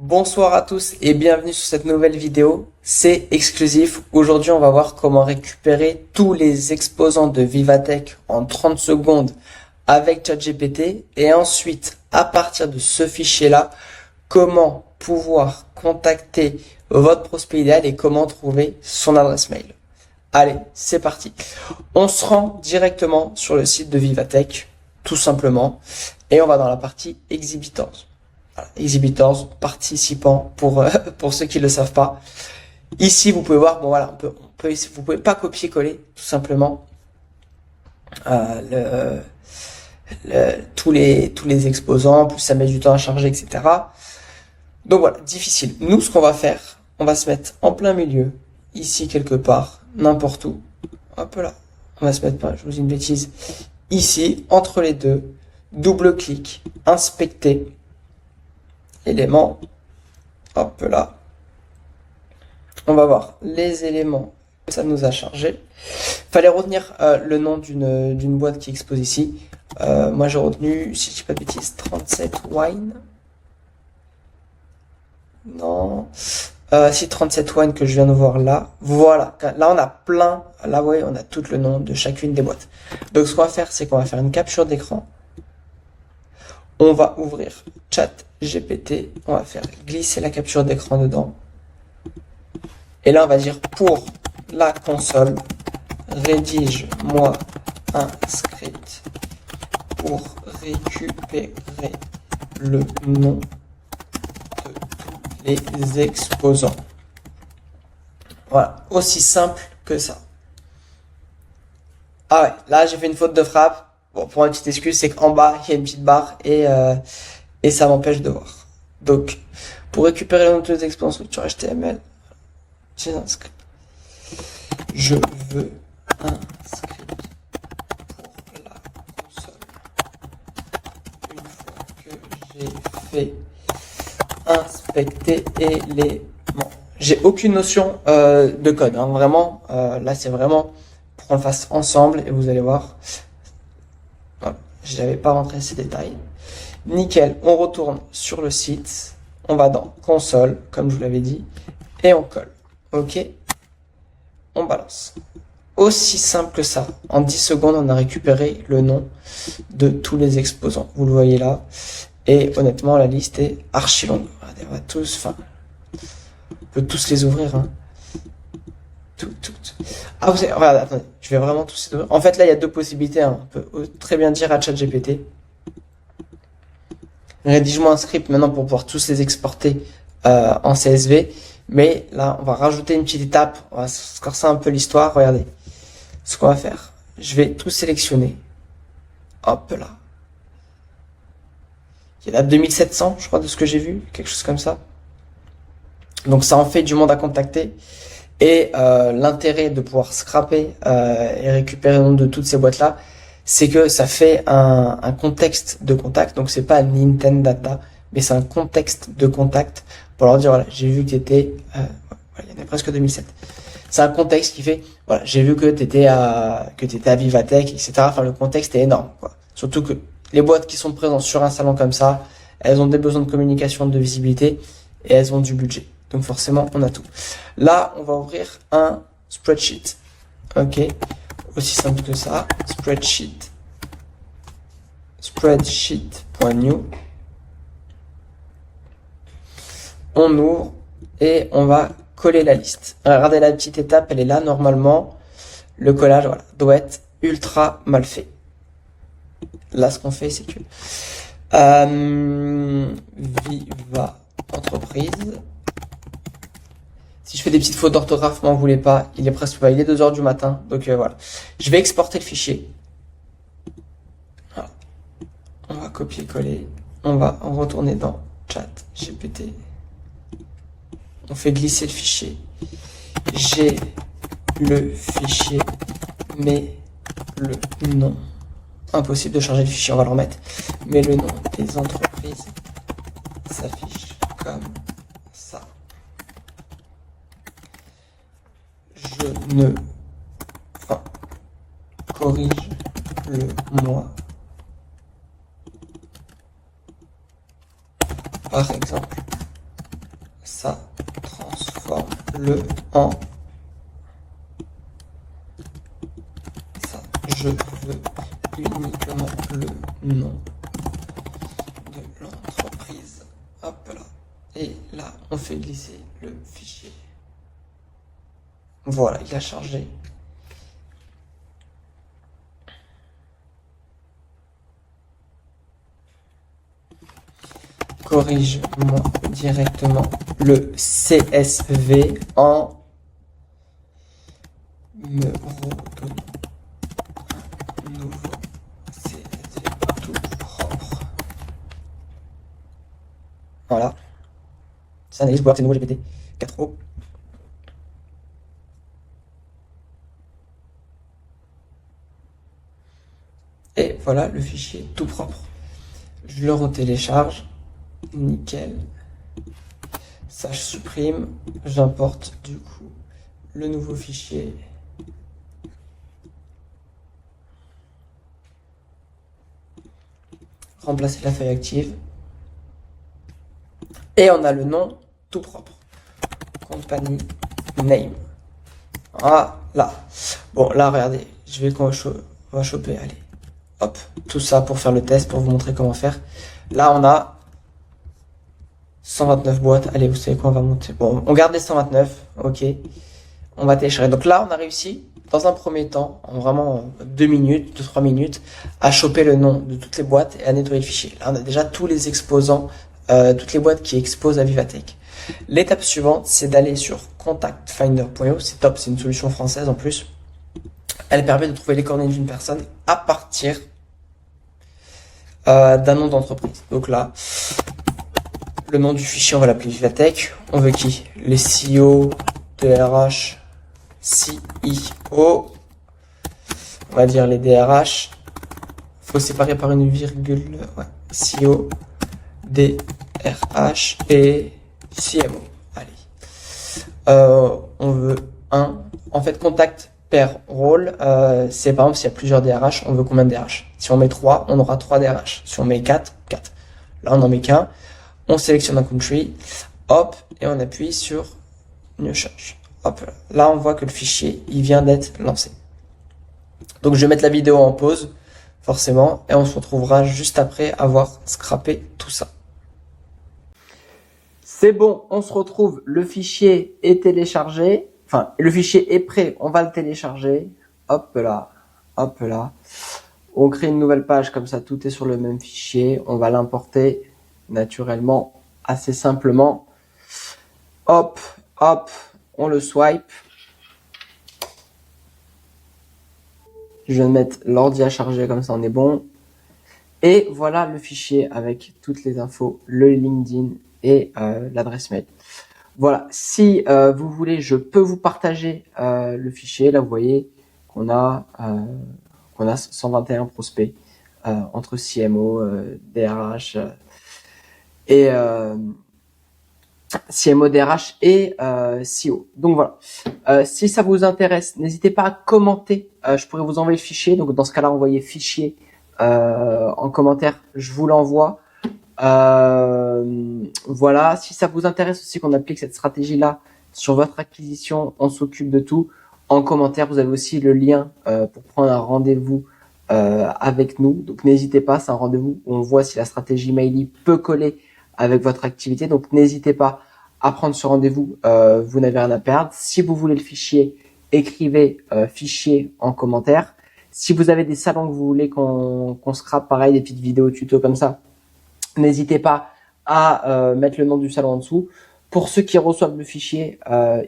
Bonsoir à tous et bienvenue sur cette nouvelle vidéo. C'est exclusif. Aujourd'hui, on va voir comment récupérer tous les exposants de Vivatech en 30 secondes avec ChatGPT et ensuite, à partir de ce fichier-là, comment pouvoir contacter votre prospect idéal et comment trouver son adresse mail. Allez, c'est parti. On se rend directement sur le site de Vivatech, tout simplement, et on va dans la partie Exhibitors. Voilà, Exhibitors, participants pour ceux qui ne le savent pas. Ici, vous pouvez voir, bon voilà, vous pouvez pas copier-coller tout simplement tous les exposants, plus ça met du temps à charger, etc. Donc voilà, difficile. Nous, ce qu'on va faire, on va se mettre en plein milieu, ici quelque part, n'importe où. Hop là, on va se mettre, je vous dis une bêtise, ici, entre les deux, double-clic, inspecter, éléments, hop là. On va voir les éléments que ça nous a chargé. Fallait retenir le nom d'une boîte qui expose ici. Moi j'ai retenu, si je dis pas de bêtises, 37 Wine. Non. Si 37 Wine que je viens de voir là. Voilà. Là on a plein. Là vous voyez, on a tout le nom de chacune des boîtes. Donc ce qu'on va faire, c'est qu'on va faire une capture d'écran. On va ouvrir ChatGPT. On va faire glisser la capture d'écran dedans. Et là, on va dire pour la console, rédige-moi un script pour récupérer le nom de tous les exposants. Voilà, aussi simple que ça. Ah ouais, là j'ai fait une faute de frappe. Bon, pour une petite excuse, c'est qu'en bas, il y a une petite barre et ça m'empêche de voir. Donc, pour récupérer le nom de tous les exposants structure HTML, j'ai un script. Je veux un script pour la console. Une fois que j'ai fait inspecter éléments. J'ai aucune notion de code, hein, vraiment. Là, c'est vraiment pour qu'on le fasse ensemble et vous allez voir. Voilà, je n'avais pas rentré ces détails. Nickel, on retourne sur le site. On va dans console, comme je vous l'avais dit, et on colle. Ok, on balance. Aussi simple que ça. En 10 secondes, on a récupéré le nom de tous les exposants. Vous le voyez là. Et honnêtement, la liste est archi longue. Regardez, on va tous, on peut tous les ouvrir. Hein. Tout. Ah, vous savez, regardez, attendez, je vais vraiment tous les ouvrir. En fait, là, il y a deux possibilités. Hein. On peut très bien dire à ChatGPT, rédige-moi un script maintenant pour pouvoir tous les exporter en CSV. Mais là, on va rajouter une petite étape. On va se corser un peu l'histoire. Regardez ce qu'on va faire. Je vais tout sélectionner. Hop là. Il y en a 2700, je crois, de ce que j'ai vu. Quelque chose comme ça. Donc ça en fait du monde à contacter. Et l'intérêt de pouvoir scraper et récupérer le nom de toutes ces boîtes-là, c'est que ça fait un contexte de contact. Donc c'est pas un intent data, mais c'est un contexte de contact pour leur dire, voilà, j'ai vu que tu étais, il y en a presque 2007. C'est un contexte qui fait, voilà, j'ai vu que tu étais à Vivatech, etc. Enfin, le contexte est énorme, quoi. Surtout que les boîtes qui sont présentes sur un salon comme ça, elles ont des besoins de communication, de visibilité, et elles ont du budget. Donc forcément, on a tout. Là, on va ouvrir un spreadsheet. Ok. Aussi simple que ça. Spreadsheet.new. On ouvre et on va coller la liste. Regardez la petite étape, elle est là. Normalement, le collage, voilà, doit être ultra mal fait. Là, ce qu'on fait, c'est que Viva Entreprise. Si je fais des petites fautes d'orthographe, m'en voulez pas. Il est presque pas, il est 2h du matin. Donc voilà. Je vais exporter le fichier. Voilà. On va copier-coller. On va retourner dans ChatGPT. On fait glisser le fichier. J'ai le fichier, mais le nom. Impossible de charger le fichier, on va le remettre. Mais le nom des entreprises s'affiche comme ça. Je ne... Enfin, corrige-le moi. Par exemple. ça transforme-le en ça. Je veux uniquement le nom de l'entreprise. Hop là. Et là, on fait glisser le fichier. Voilà, il a chargé. Corrige-moi directement le CSV en me redonnant un nouveau CSV tout propre. Voilà. C'est analyse boîte, c'est nouveau GPT 4O. Et voilà le fichier tout propre. Je le retélécharge. Nickel. Ça, je supprime. J'importe du coup le nouveau fichier. Remplacer la feuille active. Et on a le nom tout propre. Company name. Voilà. Bon, là, regardez. Je vais qu'on va choper. Allez. Hop. Tout ça pour faire le test, pour vous montrer comment faire. Là, on a 129 boîtes. Allez, vous savez quoi, on va monter. Bon, on garde les 129. Ok. On va télécharger. Donc là, on a réussi, dans un premier temps, en vraiment 2 minutes, 2-3 minutes, à choper le nom de toutes les boîtes et à nettoyer le fichier. Là, on a déjà tous les exposants, toutes les boîtes qui exposent à Vivatech. L'étape suivante, c'est d'aller sur contactfinder.io. C'est top, c'est une solution française en plus. Elle permet de trouver les coordonnées d'une personne à partir d'un nom d'entreprise. Donc là, le nom du fichier, on va l'appeler Vivatech. On veut qui? Les CEO, DRH, CEO. On va dire les DRH. Faut séparer par une virgule. Ouais. CEO, DRH et CMO. Allez. On veut un. En fait, contact per rôle. C'est par exemple s'il y a plusieurs DRH, on veut combien de DRH? Si on met 3, on aura 3 DRH. Si on met 4, 4. Là, on n'en met qu'un. On sélectionne un country, hop, et on appuie sur New Charge. Hop, là on voit que le fichier, il vient d'être lancé. Donc je vais mettre la vidéo en pause, forcément, et on se retrouvera juste après avoir scrappé tout ça. C'est bon, on se retrouve, le fichier est téléchargé, enfin, le fichier est prêt, on va le télécharger. Hop là, hop là. On crée une nouvelle page, comme ça tout est sur le même fichier, on va l'importer naturellement, assez simplement. Hop, hop, on le swipe. Je vais mettre l'ordi à charger, comme ça on est bon. Et voilà le fichier avec toutes les infos, le LinkedIn et l'adresse mail. Voilà, si vous voulez, je peux vous partager le fichier. Là, vous voyez qu'on a 121 prospects entre CMO, DRH et CMO, DRH et CEO. Donc voilà. Si ça vous intéresse, n'hésitez pas à commenter. Je pourrais vous envoyer le fichier. Donc dans ce cas-là, envoyez fichier en commentaire. Je vous l'envoie. Voilà. Si ça vous intéresse aussi qu'on applique cette stratégie-là sur votre acquisition, on s'occupe de tout. En commentaire, vous avez aussi le lien pour prendre un rendez-vous avec nous. Donc n'hésitez pas, c'est un rendez-vous où on voit si la stratégie Maily peut coller avec votre activité. Donc n'hésitez pas à prendre ce rendez-vous, vous n'avez rien à perdre. Si vous voulez le fichier, écrivez fichier en commentaire. Si vous avez des salons que vous voulez qu'on scrape, pareil, des petites vidéos tuto comme ça, n'hésitez pas à mettre le nom du salon en dessous. Pour ceux qui reçoivent le fichier,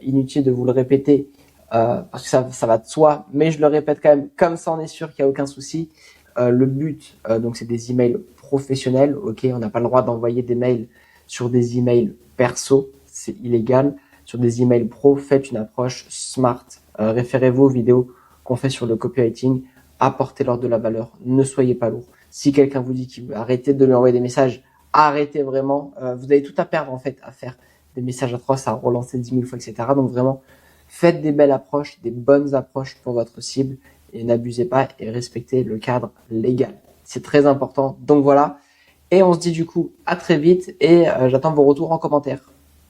inutile de vous le répéter, parce que ça va de soi, mais je le répète quand même, comme ça on est sûr qu'il n'y a aucun souci. Le but, donc c'est des emails professionnels, ok, on n'a pas le droit d'envoyer des mails sur des emails perso, c'est illégal. Sur des emails pro, faites une approche smart, référez-vous aux vidéos qu'on fait sur le copywriting, apportez-leur de la valeur, ne soyez pas lourd. Si quelqu'un vous dit qu'il veut arrêter de lui envoyer des messages, arrêtez vraiment, vous avez tout à perdre en fait à faire des messages atroces, à relancer 10 000 fois, etc. Donc vraiment, faites des belles approches, des bonnes approches pour votre cible et n'abusez pas et respectez le cadre légal. C'est très important. Donc voilà. Et on se dit du coup à très vite et j'attends vos retours en commentaire.